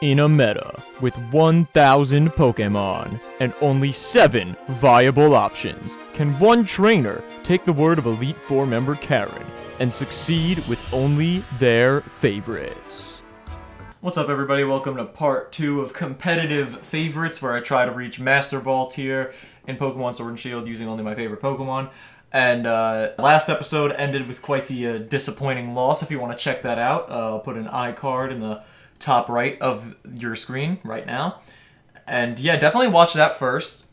In a meta with 1,000 Pokémon and only 7 viable options, can one trainer take the word of Elite Four member Karen and succeed with only their favorites? What's up, everybody? Welcome to part 2 of competitive favorites, where I try to reach Master Ball tier in Pokemon Sword and Shield using only my favorite Pokemon. And last episode ended with quite the disappointing loss. If you want to check that out, I'll put an iCard in the top right of your screen right now. And yeah, definitely watch that first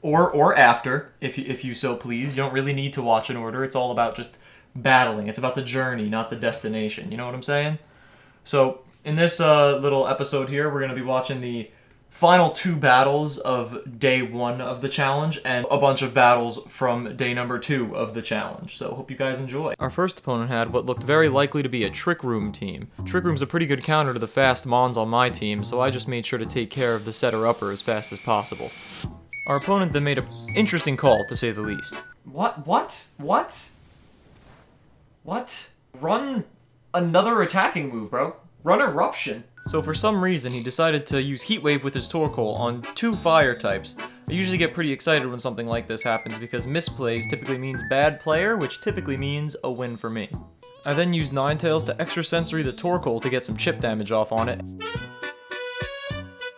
or after if you so please. You don't really need to watch in order. It's all about just battling. It's about the journey, not the destination. You know what I'm saying? So in this little episode here, we're going to be watching the final 2 battles of day 1 of the challenge and a bunch of battles from day number 2 of the challenge. So hope you guys enjoy. Our first opponent had what looked very likely to be a Trick Room team. Trick Room's a pretty good counter to the fast Mons on my team, so I just made sure to take care of the setter-upper as fast as possible. Our opponent then made an interesting call, to say the least. What? Run another attacking move, bro. Run Eruption. So for some reason, he decided to use Heat Wave with his Torkoal on 2 fire types. I usually get pretty excited when something like this happens because misplays typically means bad player, which typically means a win for me. I then used Ninetales to Extra Sensory the Torkoal to get some chip damage off on it.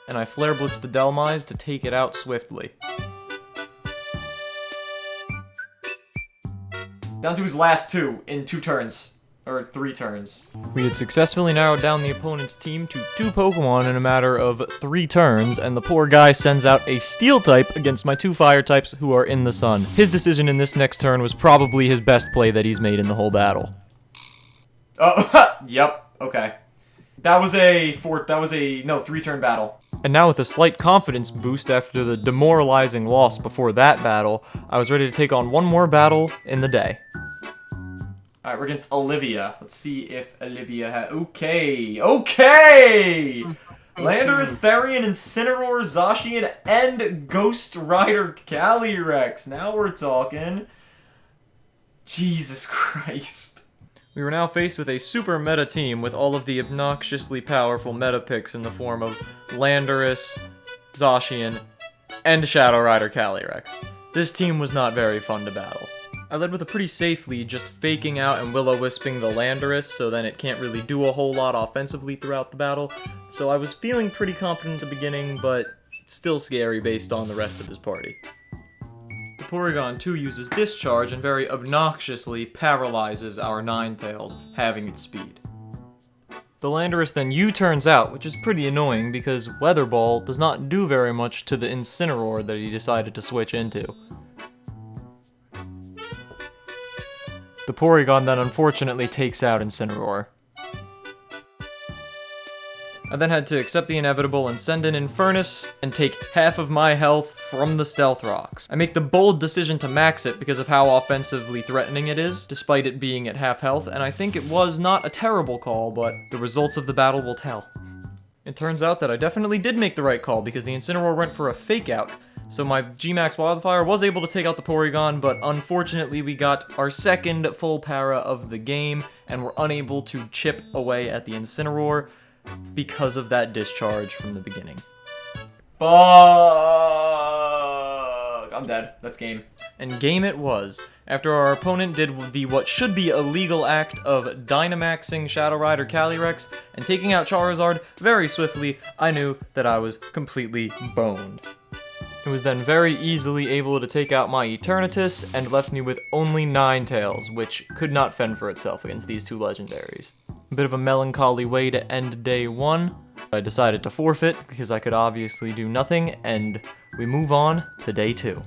And I Flare Blitzed the Delmise to take it out swiftly. Down to his last 2 in 2 turns. Or 3 turns. We had successfully narrowed down the opponent's team to 2 Pokemon in a matter of 3 turns, and the poor guy sends out a Steel type against my 2 Fire types who are in the sun. His decision in this next turn was probably his best play that he's made in the whole battle. Oh, yep, okay. That was a 3-turn battle. And now with a slight confidence boost after the demoralizing loss before that battle, I was ready to take on one more battle in the day. Alright, we're against Olivia. Let's see if Olivia has... Okay! Landorus, Therian, Incineroar, Zacian, and Ghost Rider Calyrex. Now we're talking. Jesus Christ. We were now faced with a super meta team with all of the obnoxiously powerful meta picks in the form of Landorus, Zacian, and Shadow Rider Calyrex. This team was not very fun to battle. I led with a pretty safe lead, just faking out and Will-O-Wisping the Landorus, so then it can't really do a whole lot offensively throughout the battle. So I was feeling pretty confident at the beginning, but still scary based on the rest of his party. The Porygon 2 uses Discharge and very obnoxiously paralyzes our Ninetales, halving its speed. The Landorus then U-turns out, which is pretty annoying because Weather Ball does not do very much to the Incineroar that he decided to switch into. The Porygon then unfortunately takes out Incineroar. I then had to accept the inevitable and send in Infernus and take half of my health from the Stealth Rocks. I make the bold decision to max it because of how offensively threatening it is, despite it being at half health, and I think it was not a terrible call, but the results of the battle will tell. It turns out that I definitely did make the right call because the Incineroar went for a fake out. So my G-Max Wildfire was able to take out the Porygon, but unfortunately we got our second full para of the game, and were unable to chip away at the Incineroar because of that discharge from the beginning. Fuck! I'm dead. That's game. And game it was. After our opponent did what should be a legal act of Dynamaxing Shadow Rider Calyrex and taking out Charizard very swiftly, I knew that I was completely boned. It was then very easily able to take out my Eternatus and left me with only Ninetales, which could not fend for itself against these 2 legendaries. A bit of a melancholy way to end day 1. I decided to forfeit because I could obviously do nothing, and we move on to day 2.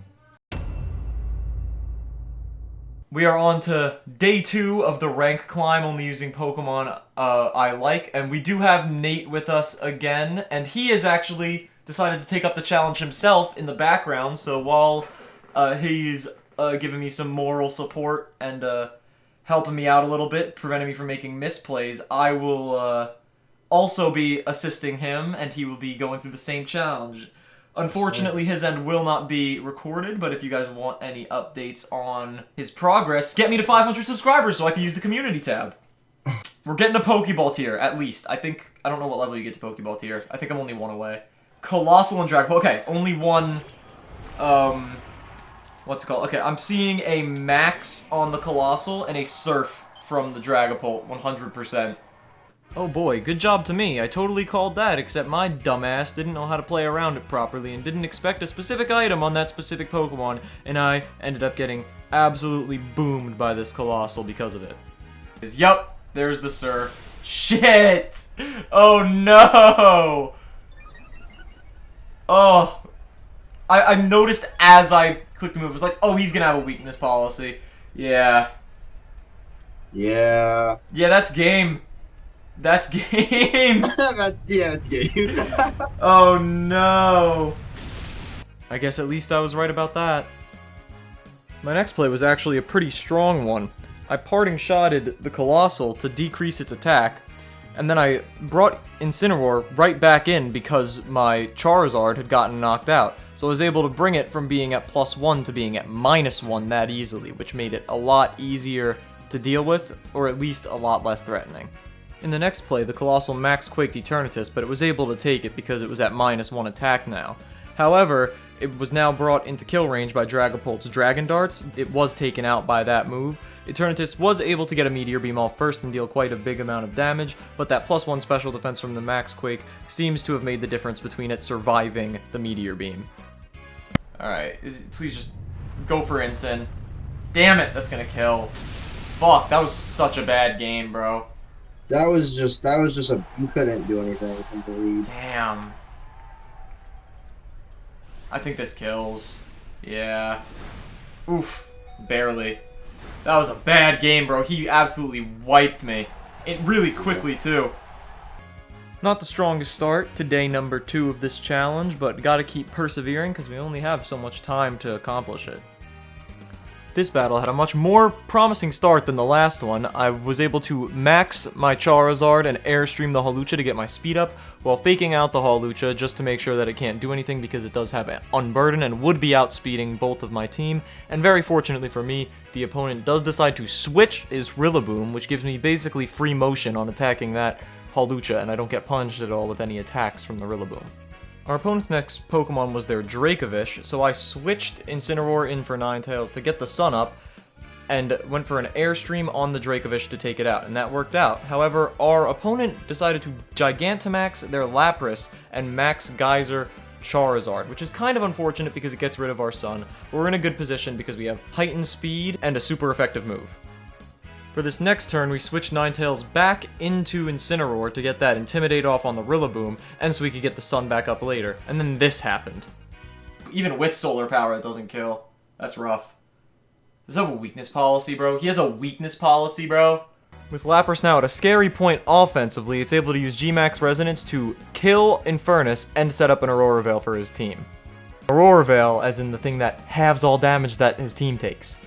We are on to day 2 of the rank climb, only using Pokemon I like, and we do have Nate with us again, and he is actually decided to take up the challenge himself in the background, so while he's giving me some moral support and helping me out a little bit, preventing me from making misplays, I will also be assisting him, and he will be going through the same challenge. Unfortunately, his end will not be recorded, but if you guys want any updates on his progress, get me to 500 subscribers so I can use the community tab. We're getting a Pokeball tier, at least. I don't know what level you get to Pokeball tier. I think I'm only one away. Colossal and Dragon Ball. Okay, only one, what's it called? Okay, I'm seeing a Max on the Colossal and a Surf from the Dragapult, 100%. Oh boy, good job to me. I totally called that, except my dumbass didn't know how to play around it properly and didn't expect a specific item on that specific Pokemon, and I ended up getting absolutely boomed by this Colossal because of it. Yup, there's the Surf. Shit! Oh no! Oh. I noticed as I clicked the move, it was like, oh, he's gonna have a weakness policy. Yeah. Yeah. Yeah, that's game. That's game! That's game. Oh no! I guess at least I was right about that. My next play was actually a pretty strong one. I parting shotted the Colossal to decrease its attack, and then I brought Incineroar right back in because my Charizard had gotten knocked out. So I was able to bring it from being at +1 to being at -1 that easily, which made it a lot easier to deal with, or at least a lot less threatening. In the next play, the Colossal max quaked Eternatus, but it was able to take it because it was at -1 attack now. However, it was now brought into kill range by Dragapult's Dragon Darts. It was taken out by that move. Eternatus was able to get a Meteor Beam off first and deal quite a big amount of damage, but that +1 special defense from the Max Quake seems to have made the difference between it surviving the Meteor Beam. Alright, please just go for Incin. Damn it, that's gonna kill. Fuck, that was such a bad game, bro. That was just a, you couldn't do anything from the lead. Damn. I think this kills. Yeah. Oof. Barely. That was a bad game, bro. He absolutely wiped me. It really quickly, too. Not the strongest start to day number 2 of this challenge, but gotta keep persevering because we only have so much time to accomplish it. This battle had a much more promising start than the last one. I was able to max my Charizard and Airstream the Hawlucha to get my speed up, while faking out the Hawlucha just to make sure that it can't do anything because it does have Unburden and would be outspeeding both of my team. And very fortunately for me, the opponent does decide to switch his Rillaboom, which gives me basically free motion on attacking that Hawlucha, and I don't get punished at all with any attacks from the Rillaboom. Our opponent's next Pokemon was their Dracovish, so I switched Incineroar in for Ninetales to get the sun up, and went for an Airstream on the Dracovish to take it out, and that worked out. However, our opponent decided to Gigantamax their Lapras and Max Geyser Charizard, which is kind of unfortunate because it gets rid of our sun. We're in a good position because we have heightened speed and a super effective move. For this next turn, we switched Ninetales back into Incineroar to get that Intimidate off on the Rillaboom, and so we could get the sun back up later. And then this happened. Even with solar power, it doesn't kill. That's rough. Does he have a weakness policy, bro? He has a weakness policy, bro? With Lapras now at a scary point offensively, it's able to use G-Max Resonance to kill Infernus and set up an Aurora Veil for his team. Aurora Veil, as in the thing that halves all damage that his team takes.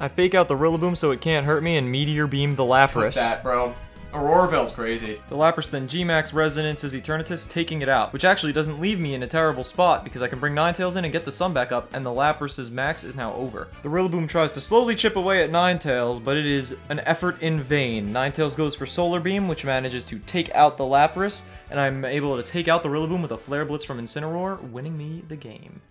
I fake out the Rillaboom so it can't hurt me and Meteor Beam the Lapras. Took that, bro. Aurora Veil's crazy. The Lapras then G-Max Resonances Eternatus, taking it out, which actually doesn't leave me in a terrible spot because I can bring Ninetales in and get the sun back up, and the Lapras' max is now over. The Rillaboom tries to slowly chip away at Ninetales, but it is an effort in vain. Ninetales goes for Solar Beam, which manages to take out the Lapras, and I'm able to take out the Rillaboom with a Flare Blitz from Incineroar, winning me the game.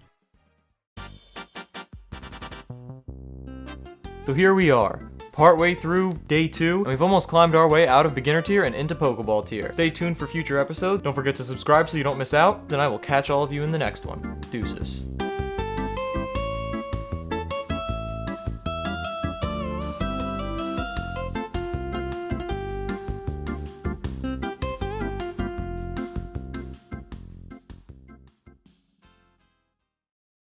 So here we are, partway through day 2, and we've almost climbed our way out of beginner tier and into Pokeball tier. Stay tuned for future episodes, don't forget to subscribe so you don't miss out, and I will catch all of you in the next one. Deuces.